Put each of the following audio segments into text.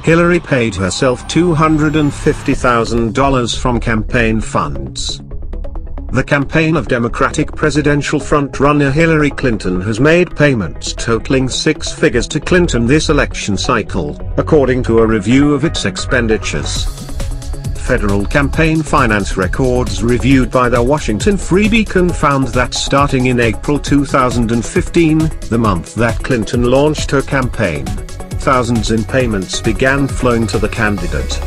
Hillary paid herself $250,000 from campaign funds. The campaign of Democratic presidential frontrunner Hillary Clinton has made payments totaling six figures to Clinton this election cycle, according to a review of its expenditures. Federal campaign finance records reviewed by the Washington Free Beacon found that starting in April 2015, the month that Clinton launched her campaign, thousands in payments began flowing to the candidate.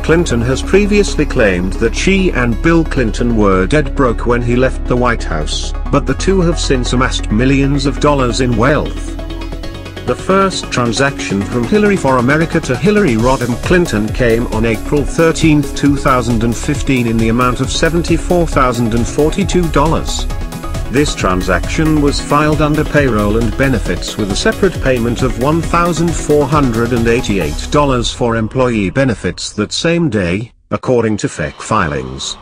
Clinton has previously claimed that she and Bill Clinton were dead broke when he left the White House, but the two have since amassed millions of dollars in wealth. The first transaction from Hillary for America to Hillary Rodham Clinton came on April 13, 2015 in the amount of $74,042. This transaction was filed under payroll and benefits with a separate payment of $1,488 for employee benefits that same day, according to FEC filings.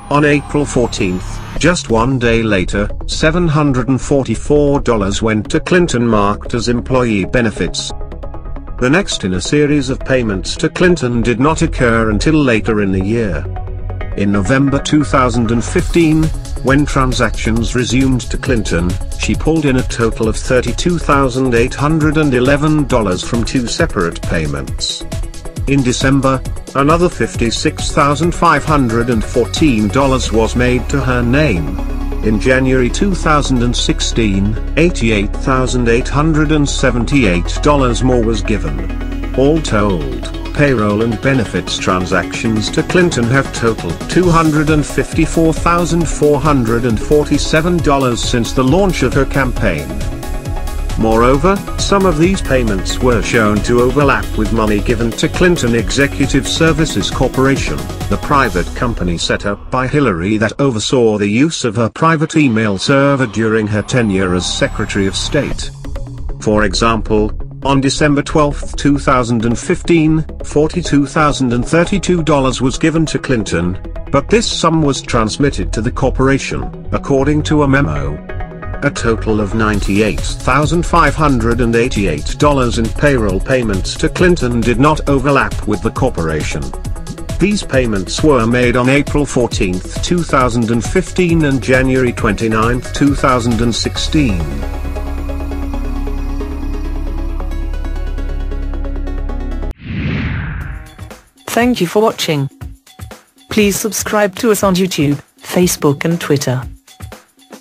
On April 14, just one day later, $744 went to Clinton marked as employee benefits. The next in a series of payments to Clinton did not occur until later in the year. In November 2015, when transactions resumed to Clinton, she pulled in a total of $32,811 from two separate payments. In December, another $56,514 was made to her name. In January 2016, $88,878 more was given. All told, payroll and benefits transactions to Clinton have totaled $254,447 since the launch of her campaign. Moreover, some of these payments were shown to overlap with money given to Clinton Executive Services Corporation, the private company set up by Hillary that oversaw the use of her private email server during her tenure as Secretary of State. For example, on December 12, 2015, $42,032 was given to Clinton, but this sum was transmitted to the corporation, according to a memo. A total of $98,588 in payroll payments to Clinton did not overlap with the corporation. These payments were made on April 14, 2015 and January 29, 2016. Thank you for watching. Please subscribe to us on YouTube, Facebook and Twitter.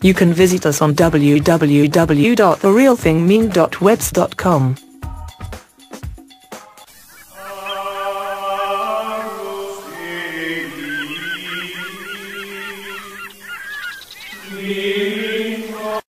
You can visit us on www.therealthingmeme.webs.com.